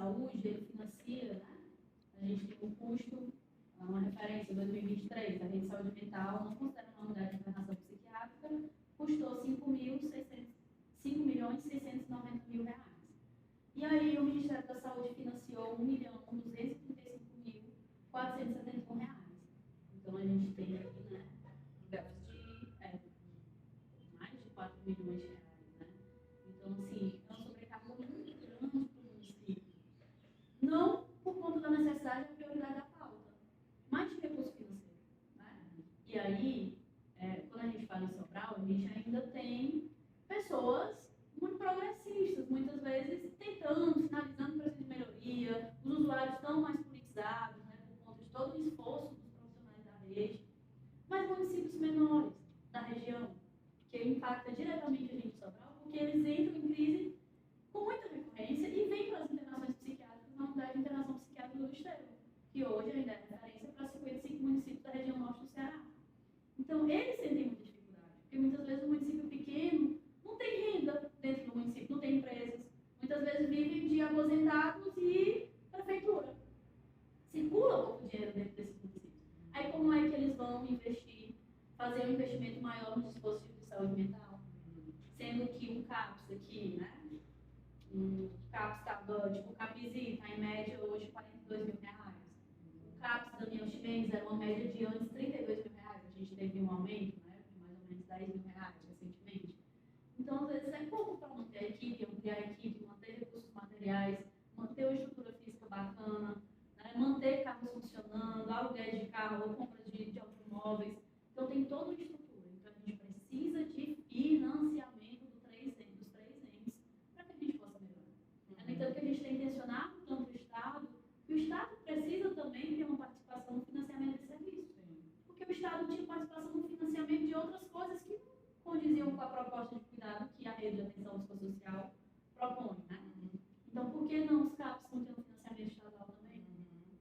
saúde, ele financia, né? A gente tem um custo, uma referência, 2023, a rede de saúde mental, não considera uma unidade de internação psiquiátrica, custou R$ 5.690.000 reais. E aí o Ministério da Saúde financiou R$ 1.235.471 reais. Então a gente tem aqui, né, um déficit de mais de 4 milhões de reais, né? Então, assim, é uma sobrecarga muito grande para o município. Não por conta da necessidade da prioridade da pauta, mas de recurso financeiro, né? E aí, quando a gente fala em Sobral, a gente ainda tem pessoas muito progressistas, muitas vezes tentando, sinalizando processo de melhoria, os usuários estão mais politizados, né, por conta de todo o esforço dos profissionais da rede, mas municípios menores da região, que impacta diretamente a gente de Sobral, porque eles entram em crise com muita recorrência e vêm para as internações psiquiátricas na unidade de internação psiquiátrica do Estero, que hoje ainda é referência para 55 municípios da região norte do Ceará. Então, eles sentem muita dificuldade, porque muitas vezes o município pequeno não tem renda dentro do município, não tem empresas. Muitas vezes vivem de aposentados e prefeitura. Circula pouco dinheiro dentro desses municípios. Aí, como é que eles vão investir, fazer um investimento maior nos dispositivos de saúde mental? Sendo que um CAPS aqui, né? O CAPS estava, tipo, o CAPSI está em média hoje R$ 42.000. O CAPS Daniel Chimenez era uma média de antes R$ 32.000. A gente teve um aumento, né, de mais ou menos R$ 10.000 recentemente. Então, às vezes, é pouco para manter a equipe, ampliar a equipe, manter recursos materiais, manter uma estrutura física bacana, né, manter carros funcionando, aluguel de carro ou compra de automóveis. Então, tem toda uma estrutura. Então, a gente precisa de financiamento dos três entes para que a gente possa melhorar. No entanto, que a gente tem intencionado tanto o Estado, que o Estado precisa também ter uma participação no financiamento desse serviço. Porque o Estado tinha participação no financiamento de outras coisas que não condiziam com a proposta de cuidado que a rede de atenção psicossocial propõe, né? Então, por que não os CAPs não têm um financiamento estadual também?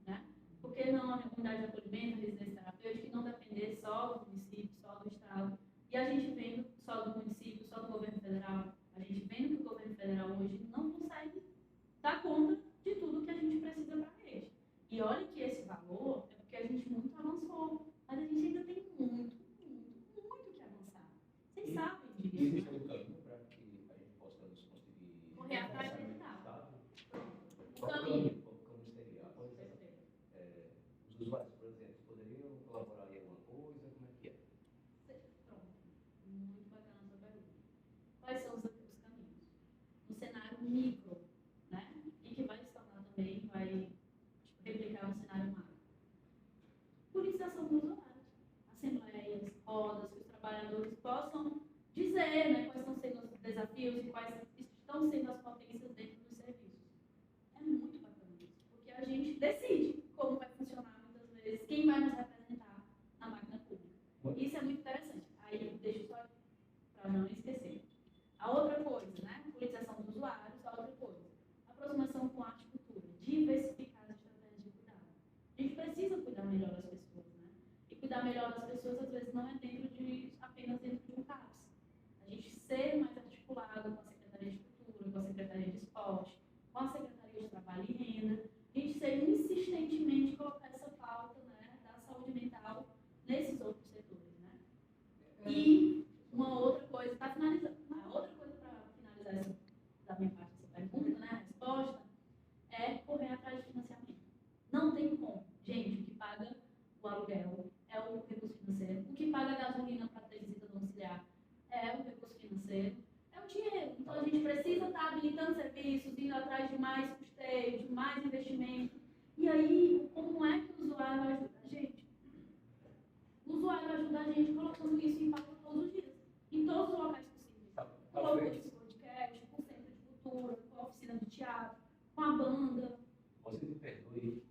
Né? Por que não a unidade de acolhimento, a residência terapêutica, que não depender só do município, só do Estado? E a gente vendo só do município, só do governo federal, a gente vendo que o governo federal hoje não consegue dar conta de tudo que a gente precisa para a rede. E olha que esse valor é porque a gente muito avançou, mas a gente ainda tem muito que avançar. Vocês sabem disso. E existe um caminho para que a gente possa conseguir correr atrás desse dado. O caminho ministerial. Os usuários, por exemplo, poderiam colaborar em alguma coisa? Como é que é? Pronto. Muito bacana a sua pergunta. Quais são os caminhos? No cenário micro, né? E que vai se tornar também, vai replicar no cenário macro. Politização dos usuários. Assembleias, rodas, que os trabalhadores possam dizer, né, quais estão sendo os desafios e quais estão sendo as potências dentro dos serviços. É muito bacana isso, porque a gente decide como vai funcionar muitas vezes, quem vai nos representar na máquina pública. Isso é muito interessante. Aí, deixa eu só para não esquecer. A outra coisa, né, politização dos usuários, a outra coisa, aproximação com arte e cultura, diversificar as estratégias de cuidado. A gente precisa cuidar melhor das pessoas, né? E cuidar melhor das pessoas, às vezes, não é apenas dentro de um CAPS. A gente ser mais articulado com a Secretaria de Cultura, com a Secretaria de Esporte, com a Secretaria de Trabalho e Renda, a gente ser insistentemente colocar essa pauta, né, da saúde mental nesses outros setores, né? E uma outra coisa, está finalizando, a outra coisa para finalizar da minha parte dessa pergunta, né, a resposta, é correr atrás de financiamento. Não tem como. Gente, o que paga o aluguel é o recurso financeiro, o que paga a gasolina para ter visita domiciliar é o recurso financeiro, é o dinheiro. Então, a gente precisa estar habilitando serviços, indo atrás de mais custeio, de mais investimento. E aí, como é que o usuário vai ajudar a gente? O usuário vai ajudar a gente colocando isso em pauta todos os dias, em todos os locais possíveis. Com o podcast, com o centro de cultura, com a oficina de teatro, com a banda. Você me perdoe,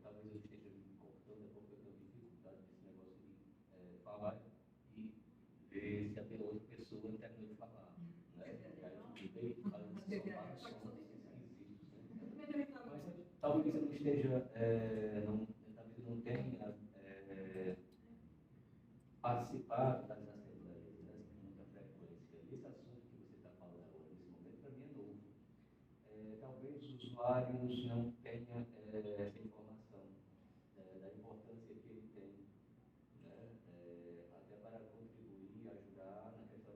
talvez eu esteja me cortando, porque eu tenho dificuldade nesse negócio de falar e ver se até outra pessoa terminou de falar. Né? A gente veio falando de vários sons esquisitos. Né? Mas talvez eu não esteja, talvez eu não tenha participado das assembleias, né, com muita frequência. Esse assunto que você está falando agora, nesse momento, para mim é novo. Talvez os usuários usuários não tenha essa informação da importância que ele tem, né, até para contribuir e ajudar na questão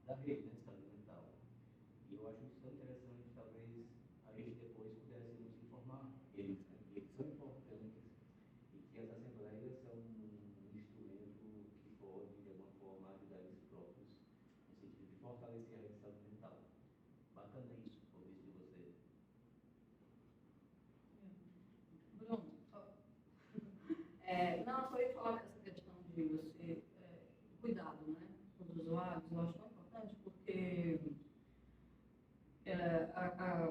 da rede, né, de saúde mental. E eu acho isso tão interessante, talvez a gente depois pudesse nos informar eles, né, que eles são importantes e que as assembleias são um instrumento que pode, de alguma forma, ajudar eles próprios no sentido de fortalecer a rede de saúde mental. Bacana isso, ouvir isso de você. Bruno, não, só ia falar dessa questão de você cuidado, né, com os usuários, eu acho tão importante porque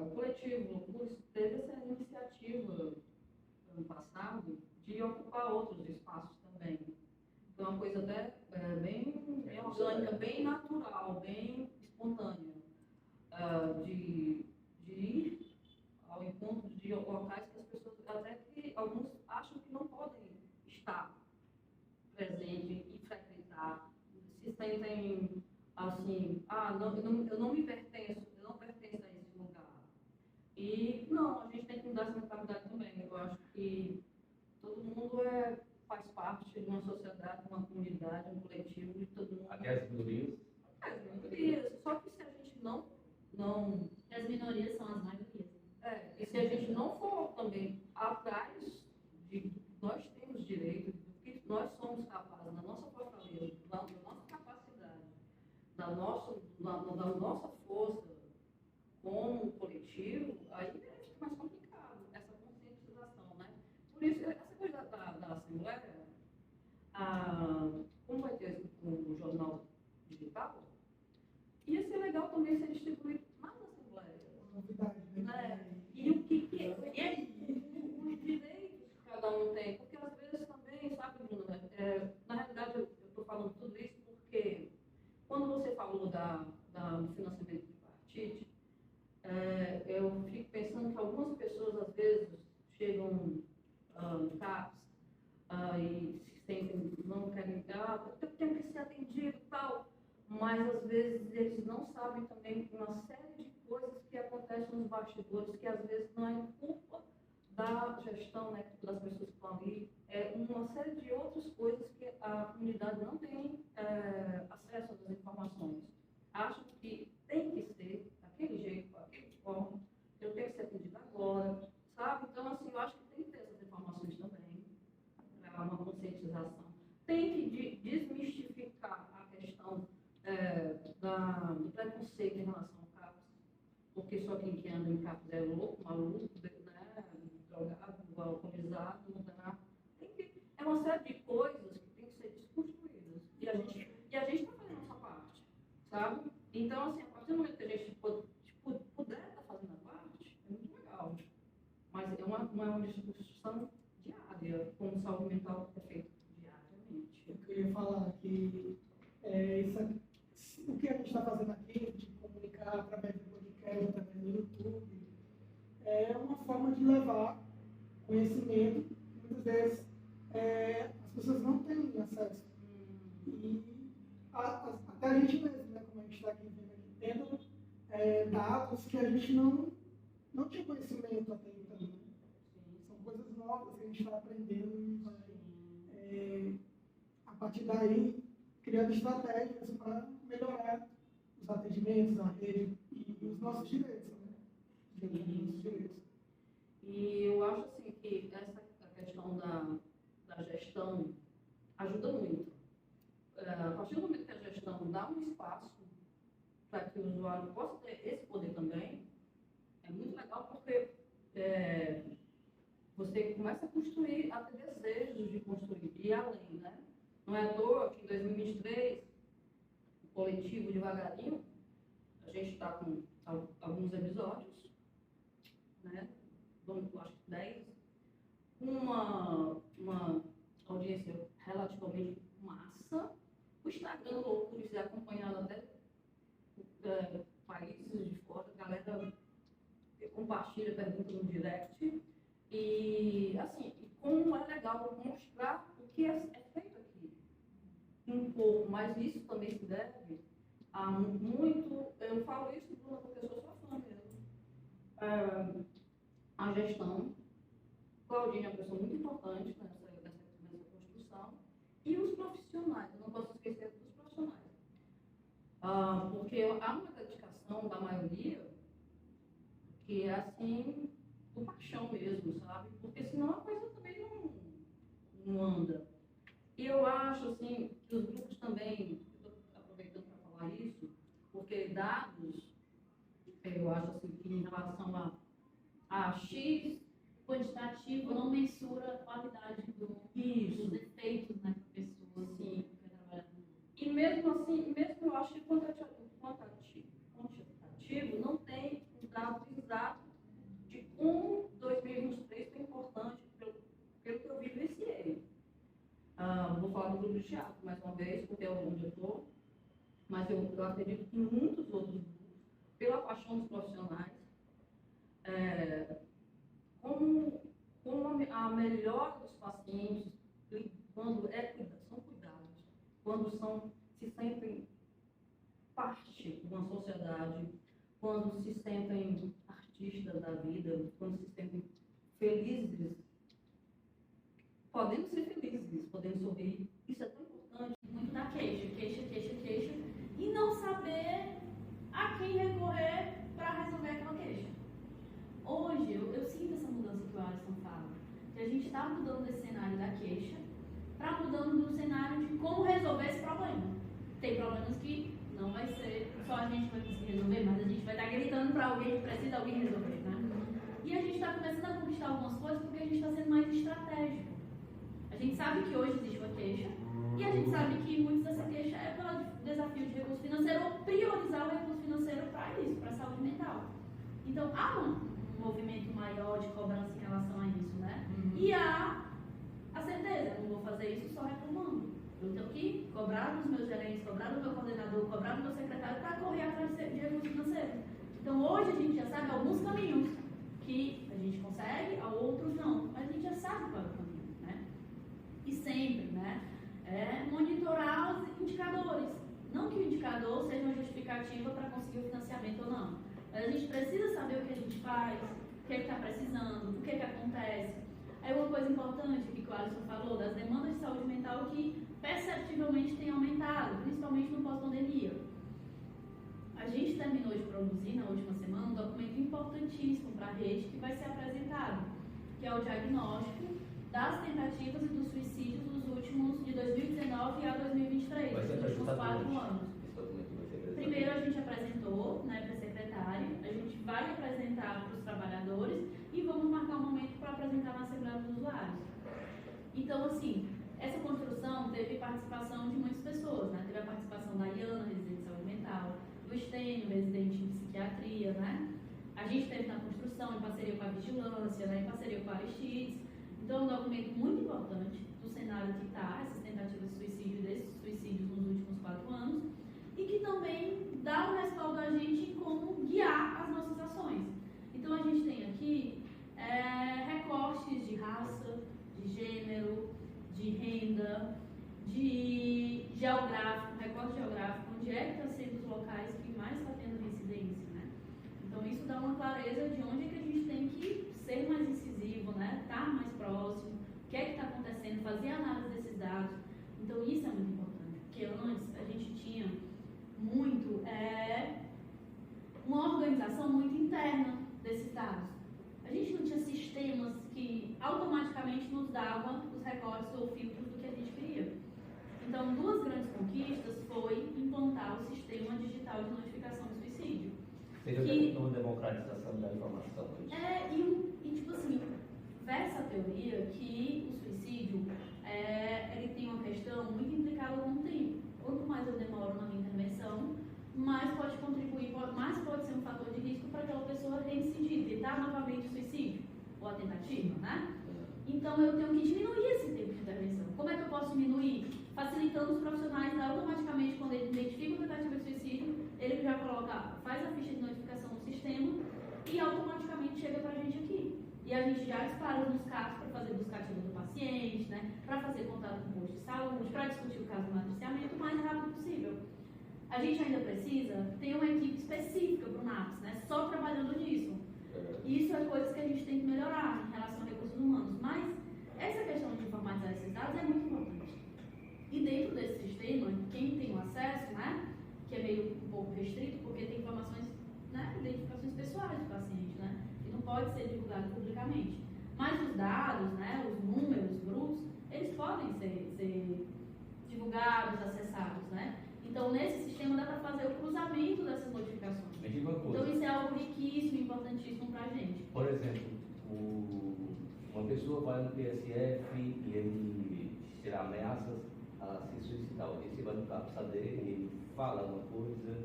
o coletivo Locus teve essa iniciativa ano passado de ocupar outros espaços também. Então, é uma coisa até bem orgânica, bem natural, bem espontânea, de ir ao encontro de locais que as pessoas, até que alguns acham que não podem estar presentes e frequentar, se sentem assim, eu não me pertenço, eu não pertenço a esse lugar. E não, a gente tem que mudar essa mentalidade também. Eu acho que todo mundo faz parte de uma sociedade, uma comunidade, um coletivo, de todo mundo. Até as minorias? Até as minorias. Só que se a gente não As minorias são as maiorias. e se a gente não for também atrás de que nós temos direito, do que nós somos capazes, da nossa fortaleza, da nossa capacidade, da nossa força como coletivo, aí fica mais complicado essa conscientização, né? Por isso, essa coisa da Assembleia, como vai ter o jornal digital, ia ser legal também ser distribuído nas Assembleias. Novidade, né? E o que é? Os direitos que cada um tem. Porque às vezes também, sabe, Bruno, na realidade eu estou falando tudo isso porque quando você falou do financiamento tripartite, eu fico pensando que algumas pessoas às vezes chegam no CAPS e se sentem, não querem, eu tenho que ser atendido e tal. Mas às vezes eles não sabem também uma série de coisas que acontecem nos bastidores, que às vezes não é culpa da gestão, né, das pessoas que estão ali, uma série de outras coisas que a comunidade não tem acesso às informações. Acham que tem que ser daquele jeito, daquela forma, eu tenho que ser atendido agora, sabe? Então, assim, eu acho que tem que ter essas informações também, para uma conscientização. Tem que desmistificar a questão do preconceito em relação ao CAPS, porque só quem anda em CAPS é louco, maluco, né, drogado, alcoolizado, né? É uma série de coisas que tem que ser desconstruídas. E a gente está fazendo a nossa parte, sabe? Então, assim, a partir do momento que a gente puder estar fazendo a parte, é muito legal. Mas não é uma discussão diária, como saúde mental é feito diariamente. Eu queria falar que o que a gente está fazendo aqui, de comunicar através do podcast, através do YouTube, é uma forma de levar conhecimento. Muitas vezes as pessoas não têm acesso. E até a gente mesmo, né, como a gente está aqui vendo aqui, tendo dados que a gente não tinha conhecimento até então. Né? São coisas novas que a gente está aprendendo e a partir daí, criando estratégias para melhorar os atendimentos, a rede e os nossos direitos, né? Os nossos direitos. E eu acho assim que essa questão da gestão ajuda muito. A partir do momento que a gestão dá um espaço para que o usuário possa ter esse poder também, é muito legal porque você começa a construir, a ter desejos de construir, e além, né? Não é à toa que em 2023, o coletivo Devagarinho, a gente está com alguns episódios, né? Acho que 10, uma audiência relativamente massa. O Instagram do Loucures é acompanhado até países de fora, a galera compartilha, pergunta no direct. E, assim, como é legal mostrar o que é feito aqui. Um pouco, mas isso também se deve a muito. Eu falo isso, Bruna, porque eu sou sua fã mesmo. a gestão. Claudinha é uma pessoa muito importante nessa construção. E os profissionais, eu não posso esquecer dos profissionais. Porque há uma dedicação da maioria que é assim, do paixão mesmo, sabe? Porque senão a coisa também não anda. E eu acho assim, que os grupos também, estou aproveitando para falar isso, porque dados, eu acho assim, que em relação a X Quantitativo não mensura a qualidade dos efeitos na pessoa, assim, que vai trabalhar. E mesmo assim, mesmo eu acho que quantitativo não tem um dado exato de 2023 foi importante, pelo que eu vivenciei. Vou falar do grupo de teatro mais uma vez, porque é onde eu estou, mas eu acredito que muitos outros grupos, pela paixão dos profissionais, como a melhora dos pacientes, quando são cuidados, quando se sentem parte de uma sociedade, quando se sentem artistas da vida, quando se sentem felizes, podendo ser felizes, podendo sorrir, isso é tão importante. Muito da queixa, e não saber a quem recorrer para resolver aquela queixa. Hoje, eu sinto essa mudança que o Alisson fala, que a gente está mudando desse cenário da queixa para mudando do cenário de como resolver esse problema. Tem problemas que não vai ser só a gente vai conseguir resolver, mas a gente vai estar gritando para alguém que precisa alguém resolver, né? E a gente está começando a conquistar algumas coisas porque a gente está sendo mais estratégico. A gente sabe que hoje existe uma queixa e a gente sabe que muitas dessa queixa é pelo desafio de recurso financeiro ou priorizar o recurso financeiro para isso, para a saúde mental. Então, há um movimento maior de cobrança em relação a isso, né? E há a certeza, eu não vou fazer isso só reclamando. Eu tenho que cobrar dos meus gerentes, cobrar do meu coordenador, cobrar do meu secretário para correr atrás de recurso financeiro. Então, hoje a gente já sabe alguns caminhos que a gente consegue, a outros não. Mas a gente já sabe qual é o caminho, né? E sempre, né? Monitorar os indicadores. Não que o indicador seja uma justificativa para conseguir o financiamento ou não. Mas a gente precisa saber o que a gente faz, o que está precisando, o que acontece. Aí uma coisa importante que o Alisson falou, das demandas de saúde mental que perceptivelmente têm aumentado, principalmente no pós-pandemia. A gente terminou de produzir na última semana um documento importantíssimo para a rede que vai ser apresentado, que é o diagnóstico das tentativas e dos suicídios dos últimos, de 2019 a 2023, dos últimos 4 anos. Primeiro a gente apresentou, né, para a secretária, a gente vai apresentar para os trabalhadores e vamos marcar um momento para apresentar na Assembleia dos Usuários. Então, assim, essa construção teve participação de muitas pessoas, né? Teve a participação da Iana, residente de saúde mental, do Estênio, residente em psiquiatria, né? A gente teve na construção em parceria com a Vigilância, né, em parceria com a Aristides. Então, é um documento muito importante do cenário que está, essas tentativas de suicídio e desses suicídios nos últimos 4 anos, e que também dá um respaldo a gente em como guiar as nossas ações. Então, a gente tem aqui recortes de raça, de gênero, de renda, de geográfico, recorte geográfico, onde é que está sendo os locais que mais está tendo incidência, né? Então, isso dá uma clareza de onde é que a gente tem que ser mais incisivo, né? Estar mais próximo, o que é que está acontecendo, fazer análise desses dados. Então, isso é muito importante, porque antes a gente tinha muito uma organização muito interna desses dados. A gente não tinha sistemas que automaticamente nos davam os recortes ou filtros do que a gente queria. Então, 2 grandes conquistas foi implantar o sistema digital de notificação de suicídio. Seja uma democratização da informação. E tipo assim, versa a teoria que o suicídio ele tem uma questão muito implicada com o tempo. Quanto mais eu demoro na minha intervenção, mais pode contribuir, mais pode ser um fator de risco para aquela pessoa reincidir, tentar novamente o suicídio, ou a tentativa, né? Então eu tenho que diminuir esse tempo de intervenção. Como é que eu posso diminuir? Facilitando os profissionais automaticamente, quando ele identifica uma tentativa de suicídio, ele já coloca, faz a ficha de notificação no sistema e automaticamente chega para a gente aqui. E a gente já dispara nos casos para fazer buscativa do paciente, né? Para fazer contato com o posto de saúde, para discutir o caso do matriciamento o mais rápido possível. A gente ainda precisa ter uma equipe específica para o NAPS, né? Só trabalhando nisso. isso é coisas que a gente tem que melhorar em relação a recursos humanos. Mas essa questão de informatizar esses dados é muito importante. E dentro desse sistema, quem tem o acesso, né, que é meio um pouco restrito, porque tem informações, né, identificações pessoais do paciente, né, que não pode ser divulgado publicamente. Mas os dados, né, os números brutos, eles podem ser divulgados, acessados, né? Então, nesse sistema dá para fazer o cruzamento dessas notificações. Me diga uma coisa. Então, isso é algo riquíssimo, importantíssimo para a gente. Por exemplo, uma pessoa vai no PSF e ele terá ameaças a se suicidar. Você vai no CAPS dele, ele fala uma coisa.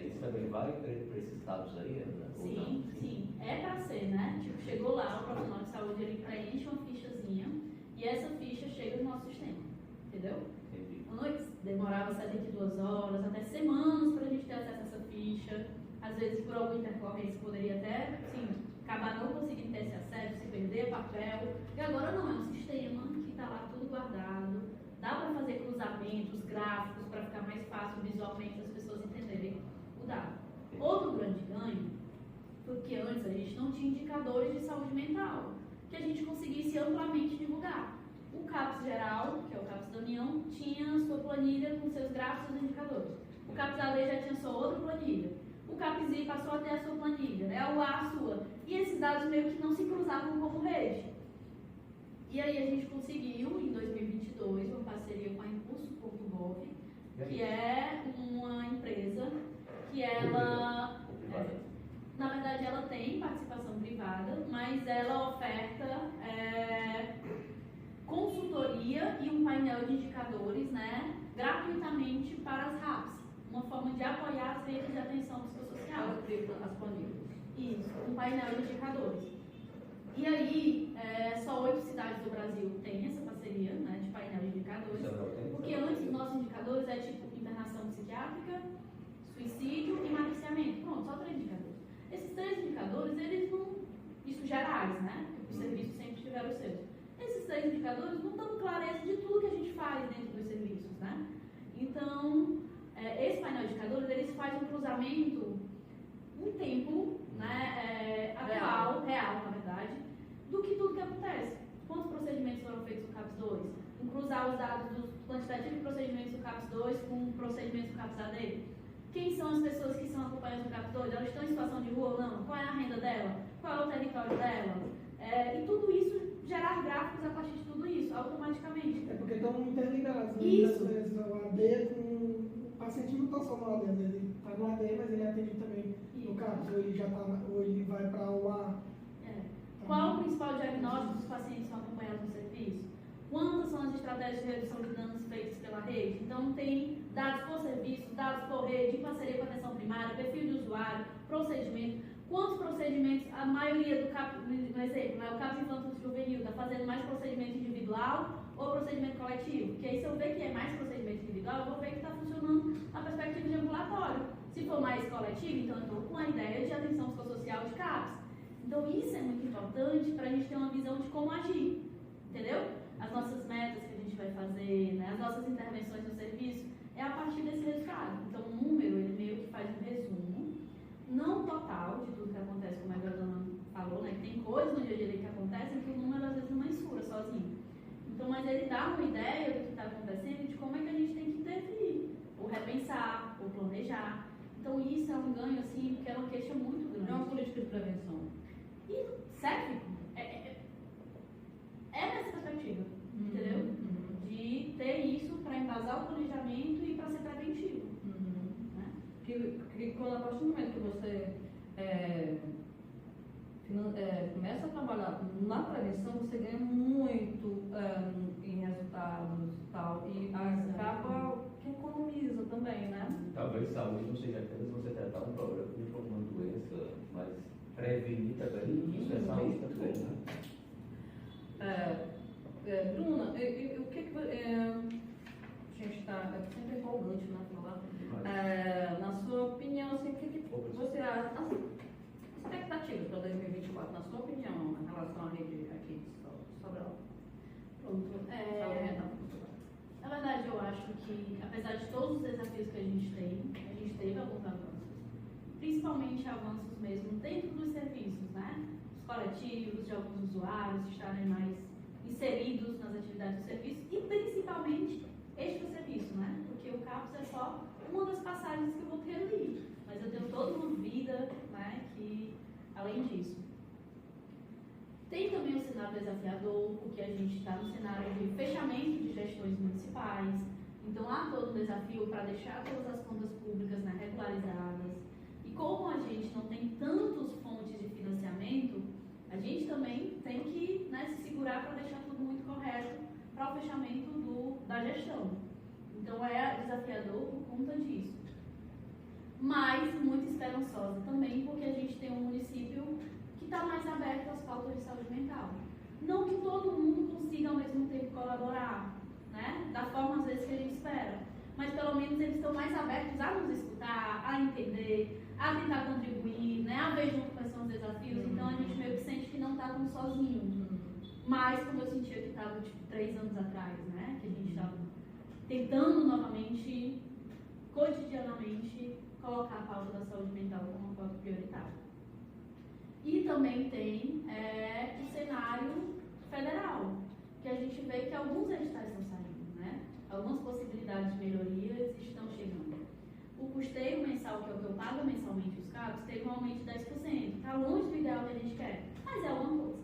Isso também vai para esses casos aí? Né? Sim, sim. É para ser, né? Tipo, chegou lá, o profissional de saúde, ele preenche uma fichazinha e essa ficha chega no nosso sistema. Entendeu? Entendi. Antes, demorava 72 horas, até semanas para a gente ter acesso a essa ficha. Às vezes, por alguma intercorrência, poderia até, sim, acabar não conseguindo ter esse acesso, se perder papel. E agora não, é um sistema que está lá tudo guardado. Dá para fazer cruzamentos, gráficos, para ficar mais fácil visualmente as pessoas entenderem o dado. Outro grande ganho, porque antes a gente não tinha indicadores de saúde mental, que a gente conseguisse amplamente divulgar. O CAPS geral, que é o CAPS da União, tinha sua planilha com seus gráficos e indicadores. O CAPS AD já tinha sua outra planilha. O CAPS-I passou a ter a sua planilha, né? O A a sua. E esses dados meio que não se cruzavam como rede. E aí a gente conseguiu, em 2022, uma parceria com a Impulso.gov, que é uma empresa que ela... na verdade, ela tem participação privada, mas ela oferta consultoria e um painel de indicadores, né, gratuitamente para as RAPs. Uma forma de apoiar as redes de atenção psicossocial. As planilhas. Isso, um painel de indicadores. E aí, só 8 cidades do Brasil têm essa parceria, né, de painel de indicadores. Porque antes os nossos indicadores é tipo internação psiquiátrica, suicídio e matriciamento. Pronto, só 3 indicadores. Esses 3 indicadores, eles não... Isso gerais, né? Porque os serviços sempre tiveram os seus. Esses 3 indicadores não dão clareza de tudo que a gente faz dentro dos serviços, né? Então, esse painel de indicadores, eles fazem um cruzamento em tempo, né, atual, real, na verdade, do que tudo que acontece. Quantos procedimentos foram feitos no CAPS 2? Cruzar os dados do quantitativo de procedimentos do CAPS 2 com procedimentos do CAPS AD. Quem são as pessoas que são acompanhadas no CAPS 2? Elas estão em situação de rua ou não? Qual é a renda dela? Qual é o território dela? E tudo isso, gerar gráficos a partir de tudo isso, automaticamente. É porque estão interligados, né? Isso. Às vezes o AD com... O paciente não está só no AD, ele está no AD, mas ele atende também no CAPS, ou ele, ou ele vai para o A. Qual o principal diagnóstico dos pacientes que são acompanhados no serviço? Quantas são as estratégias de redução de danos feitas pela rede? Então, tem dados por serviço, dados por rede, em parceria com a atenção primária, perfil de usuário, procedimento. Quantos procedimentos, a maioria do CAPS, no exemplo, né, o CAPS Infantil Juvenil está fazendo mais procedimento individual ou procedimento coletivo? Porque aí, se eu ver que é mais procedimento individual, eu vou ver que está funcionando a perspectiva de ambulatório. Se for mais coletivo, então eu estou com a ideia de atenção psicossocial de CAPS. Então, isso é muito importante para a gente ter uma visão de como agir, entendeu? As nossas metas que a gente vai fazer, né, as nossas intervenções no serviço, é a partir desse resultado. Então, o número, ele meio que faz um resumo, não total de tudo que acontece, como a Dona falou, né, que tem coisas no dia a dia que acontecem que o número às vezes não mensura sozinho. Então, mas ele dá uma ideia do que está acontecendo e de como é que a gente tem que intervir, ou repensar, ou planejar. Então, isso é um ganho, assim, porque é uma queixa muito grande. É uma política de prevenção. E serve, nessa perspectiva, entendeu? De ter isso para embasar o planejamento e para ser preventivo. Né? Que quando, a partir do momento que você começa a trabalhar na prevenção, você ganha muito em resultados e tal, e acaba que economiza também, né? Talvez saúde não seja apenas você tratar um problema como uma doença, mas prevenir também, isso é saúde também, né? Bruna, o que a gente está sempre empolgante, né, falar. Na sua opinião, assim, o que você acha, as expectativas para 2024, na sua opinião, em relação à rede aqui de Sobral? Pronto. Saúde mental. Na verdade, eu acho que, apesar de todos os desafios que a gente teve alguns avanços, principalmente avanços mesmo dentro dos serviços, alguns usuários estarem mais inseridos nas atividades do serviço e principalmente extra-serviço, né? Porque o CAPS é só uma das passagens que eu vou ter ali, mas eu tenho toda uma vida, né, que além disso. Tem também o cenário desafiador, porque a gente está no cenário de fechamento de gestões municipais, então há todo um desafio para deixar todas as contas públicas, né, regularizadas. E como a gente não tem tantas fontes de financiamento, a gente também tem que, né, se segurar para deixar tudo muito correto para o fechamento da gestão. Então é desafiador por conta disso. Mas muito esperançosa também, porque a gente tem um município que está mais aberto às pautas de saúde mental. Não que todo mundo consiga ao mesmo tempo colaborar, né, da forma às vezes que a gente espera, mas pelo menos eles estão mais abertos a nos escutar, a entender, a tentar contribuir, né, a ver junto quais são os desafios. Então a gente meio que sente que não está tão sozinho. Mas como eu sentia que estava tipo 3 anos atrás, né, que a gente estava tentando novamente, cotidianamente, colocar a pauta da saúde mental como uma pauta prioritária. E também tem o cenário federal, que a gente vê que alguns editais estão saindo, né? Algumas possibilidades de melhorias estão chegando. O custeio mensal, que é o que eu pago mensalmente os CAPs, teve um aumento de 10%. Está longe do ideal que a gente quer, mas é alguma coisa,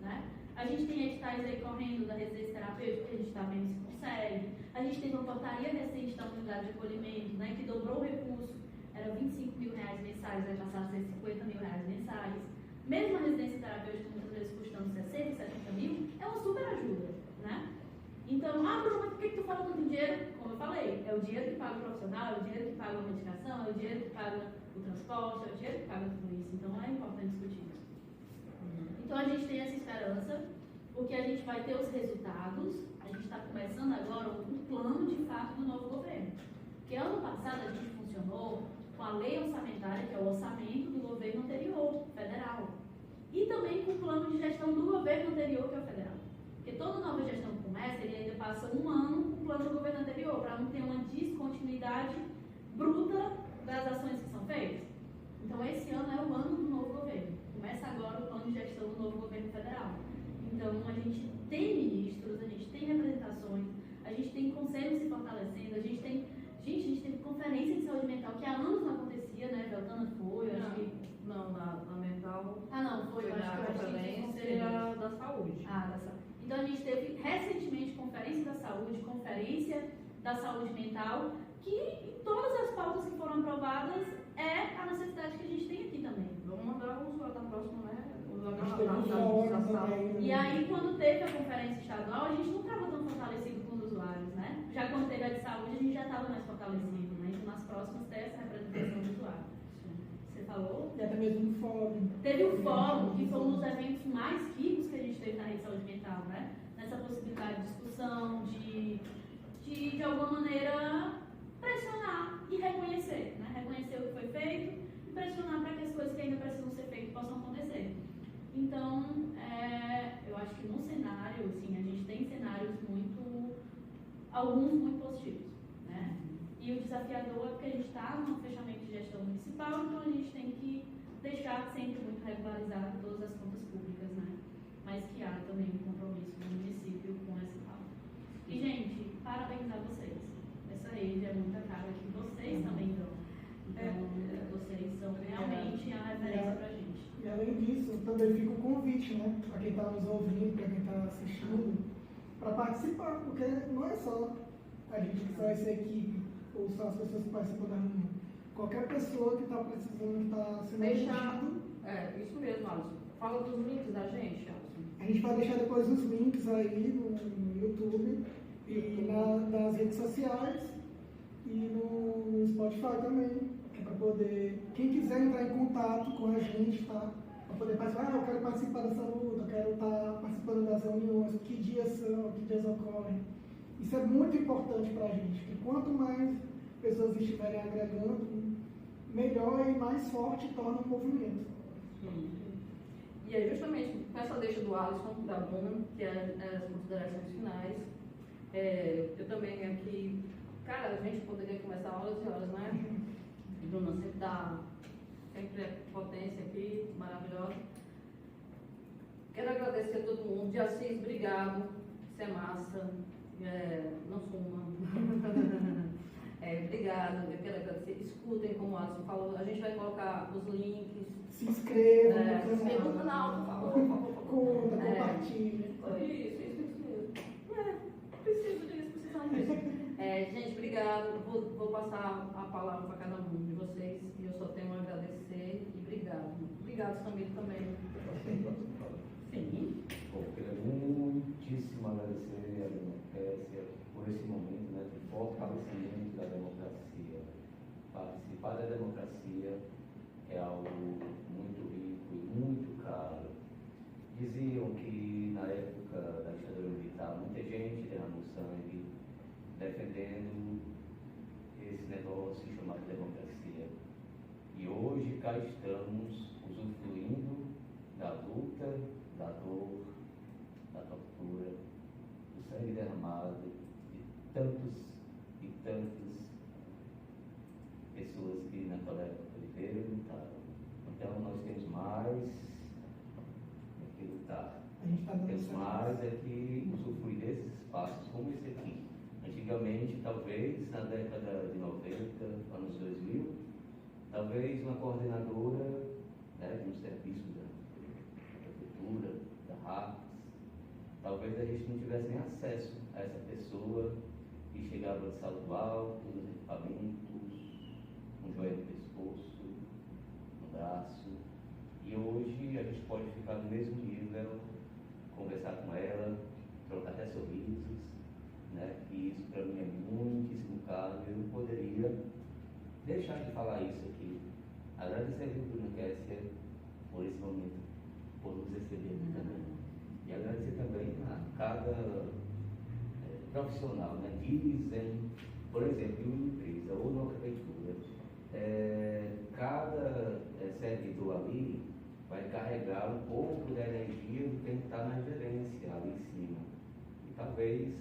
né? A gente tem editais aí correndo da residência terapêutica, que a gente está vendo se consegue. A gente teve uma portaria recente da unidade de acolhimento, né, que dobrou o recurso, era R$25 mil mensais, vai passar a ser R$50 mil mensais. Mesmo a residência terapêutica, muitas vezes custando 60, 70 mil, é uma super ajuda, né? Então, Bruno, mas por que tu fala tanto dinheiro? Como eu falei, é o dinheiro que paga o profissional, é o dinheiro que paga a medicação, é o dinheiro que paga o transporte, é o dinheiro que paga tudo isso. Então, é importante discutir isso. Então, a gente tem essa esperança, porque a gente vai ter os resultados. A gente está começando agora um plano de fato do novo governo. Porque ano passado a gente funcionou com a lei orçamentária, que é o orçamento do governo anterior, federal. E também com o plano de gestão do governo anterior, que é o federal. Porque toda nova gestão que começa, ele ainda passa um ano com o plano do governo anterior, para não ter uma descontinuidade bruta das ações que são feitas. Então, esse ano é o ano do novo governo. Começa agora o plano de gestão do novo governo federal. Então, a gente tem ministros, a gente tem representações, a gente tem conselhos se fortalecendo, a gente teve conferência de saúde mental, que há anos não acontecia, né? Beltana foi, eu acho que... Não, na mental... não, foi, eu acho que conferência da saúde. Da saúde. Então, a gente teve recentemente conferência da saúde mental, que em todas as pautas que foram aprovadas é a necessidade que a gente tem aqui também. Vamos mandar o usuário da próxima, né? E aí, quando teve a conferência estadual, a gente não estava tão fortalecido com os usuários, né? Já quando teve a de saúde, a gente já estava mais fortalecido, né? Então, nas próximas, tem essa representação do usuário. Você falou? E até mesmo um fórum. Teve o fórum, que foi um dos eventos mais ricos que a gente teve na rede de saúde mental, né? Nessa possibilidade de discussão, de alguma maneira, pressionar e reconhecer, né? Reconhecer o que foi feito e pressionar para que as coisas que ainda precisam ser feitas possam acontecer. Então, eu acho que no cenário, assim, a gente tem cenários alguns muito positivos, né? E o desafiador é porque a gente está no fechamento de gestão municipal, então a gente tem que deixar sempre muito regularizado todas as contas públicas, né? Mas que há também um compromisso do município com essa pauta. E, gente, parabenizar vocês. Essa rede é muita cara que vocês também dão. Então, vocês são realmente a referência para a gente. E além disso, também fica o convite, né, para quem está nos ouvindo, para quem está assistindo, para participar, porque não é só a gente que só essa equipe, ou só as pessoas que participam da reunião. Qualquer pessoa que está precisando, que está sendo assistido. Isso mesmo, Alisson. Fala dos links da gente, Alisson. A gente vai deixar depois os links aí no YouTube e nas redes sociais e no Spotify também. Para poder, quem quiser entrar em contato com a gente, tá? Para poder participar, eu quero participar dessa luta, eu quero estar participando das reuniões, que dias são, que dias ocorrem. Isso é muito importante para a gente, porque quanto mais pessoas estiverem agregando, melhor e mais forte torna o movimento. E é justamente com essa deixa do Alisson, da Bruna, que é as considerações finais. Eu também aqui, cara, a gente poderia começar horas e horas, né? Bruna sempre dá, sempre é potência aqui, maravilhosa. Quero agradecer a todo mundo. De Assis, obrigado. Isso é massa. Não sou uma. Obrigado. Eu quero agradecer. Escutem, como o Alisson falou. A gente vai colocar os links. Se inscreva Se inscreva no canal, por favor. Curta, compartilha. Isso mesmo. Preciso disso, precisamos disso. Gente, obrigado. Vou passar a palavra para cada um de vocês. E eu só tenho a agradecer e obrigado. Obrigado, Samir, também. Sim. Bom, queria muitíssimo agradecer a democracia por esse momento, né, de fortalecimento da democracia. Participar da democracia é algo muito rico e muito caro. Diziam que na época da ditadura militar muita gente derramou sangue defendendo esse negócio chamado democracia. E hoje cá estamos usufruindo da luta, da dor, da tortura, do sangue derramado de tantos e tantas pessoas que naquela época viveram e lutaram. Então nós temos mais que lutar. Temos mais é que usufruir desses espaços como esse aqui. Antigamente, talvez, na década de 90, anos 2000, talvez uma coordenadora, né, de um serviço da prefeitura, da RAPS, talvez a gente não tivesse nem acesso a essa pessoa que chegava de salto alto, nos equipamentos, um joelho no pescoço, no braço. E hoje a gente pode ficar no mesmo nível, conversar com ela, trocar até sorrisos, né? E isso para mim é muitíssimo caro. Eu não poderia deixar de falar isso aqui. Agradecer a Bruna Kessia por esse momento, por nos receber aqui também. E agradecer também a cada profissional, né? Dizem, por exemplo, em uma empresa ou numa prefeitura, cada servidor ali vai carregar um pouco da energia do quem está na gerência ali em cima. E talvez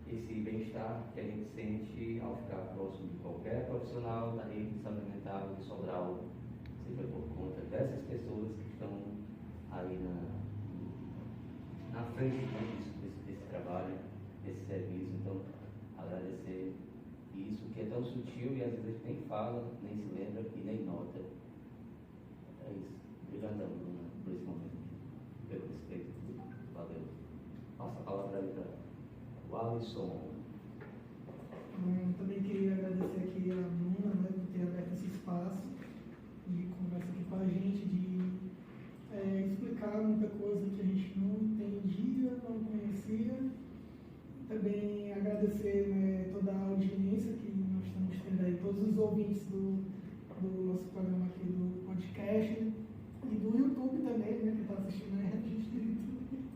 esse bem-estar que a gente sente ao ficar próximo de qualquer profissional da rede de saúde mental de Sobral seja por conta dessas pessoas que estão aí na frente desse trabalho, desse serviço. Então, agradecer isso que é tão sutil e às vezes a gente nem fala, nem se lembra e nem nota. É isso. Obrigadão, Bruna, por esse momento. Pelo respeito. Valeu. Passa a palavra aí para o Alisson. Também queria agradecer aqui a Bruna, né, por ter aberto esse espaço de conversa aqui com a gente, de explicar muita coisa que a gente não entendia, não conhecia. Também agradecer, né, toda a audiência que nós estamos tendo aí, todos os ouvintes do nosso programa aqui do podcast e do YouTube também, né, que está assistindo aí a gente do YouTube.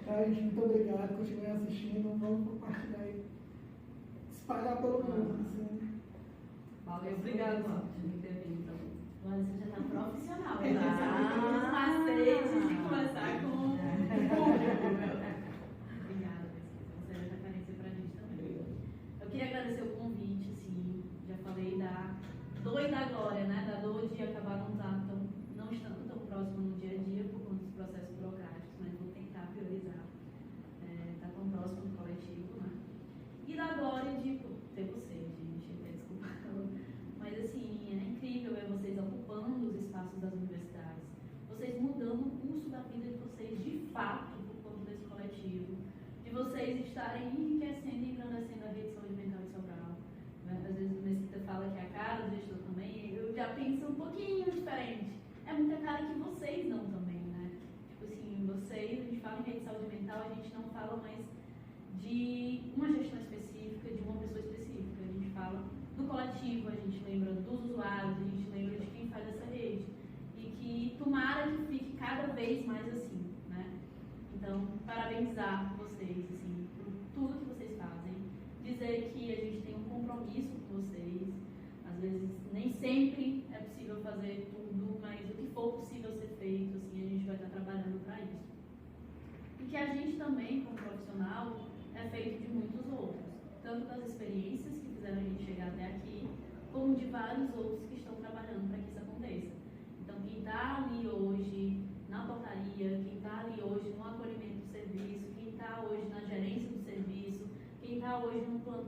Tá, gente, muito obrigado, continuem assistindo, vamos compartilhar aí, espalhar pelo mundo. Assim. Valeu, obrigado, por me ter vindo também. Agora você já está profissional, né? Você sabe todos os macetes de conversar com o público. Obrigada, você é referência para a gente também. Eu queria agradecer o convite, assim, já falei da dor e da glória, né? Da dor de acabar não estando tão próximo no dia a dia por conta dos processos burocráticos, mas vou tentar priorizar estar tão próximo do coletivo, né? E da glória de ter você, gente, desculpa. Mas assim, é incrível ver vocês ocupando os espaços das universidades, vocês mudando o curso da vida de vocês de fato por conta desse coletivo, de vocês estarem enriquecendo e engrandecendo a rede de saúde mental de Sobral. Né? Às vezes o Mesquita fala que é a cara do gestor também, eu já penso um pouquinho diferente. É muita cara que vocês não também, né? Tipo assim, vocês, a gente fala em rede de saúde mental, a gente não fala mais de uma gestão específica, de uma pessoa específica. A gente fala do coletivo, a gente lembra dos usuários, a gente lembra de quem faz essa rede. E que tomara que fique cada vez mais assim, né? Então, parabenizar vocês, assim, por tudo que vocês fazem. Dizer que a gente tem um compromisso com vocês. Às vezes, nem sempre é possível fazer tudo, mas o que for possível ser feito, assim, a gente vai estar trabalhando para isso. E que a gente também, como profissional, é feito de muitos outros. Tanto das experiências que fizeram a gente chegar até aqui, como de vários outros que estão trabalhando para que isso aconteça. Então, quem está ali hoje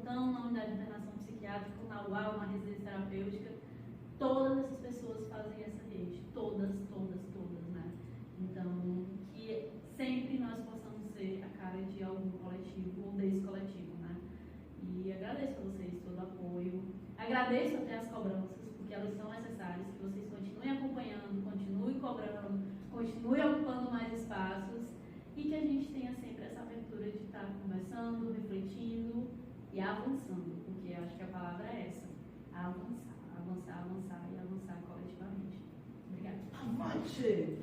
Portão, na unidade de internação psiquiátrica, na UAU, uma residência terapêutica. Todas essas pessoas fazem essa rede. Todas, né? Então, que sempre nós possamos ser a cara de algum coletivo ou desse coletivo, né? E agradeço a vocês todo o apoio. Agradeço até as cobranças, porque elas são necessárias, que vocês continuem acompanhando, continuem cobrando, continuem ocupando mais espaços e que a gente tenha sempre essa abertura de estar conversando, refletindo e avançando, porque acho que a palavra é essa, avançar e avançar coletivamente. Obrigada. Avante!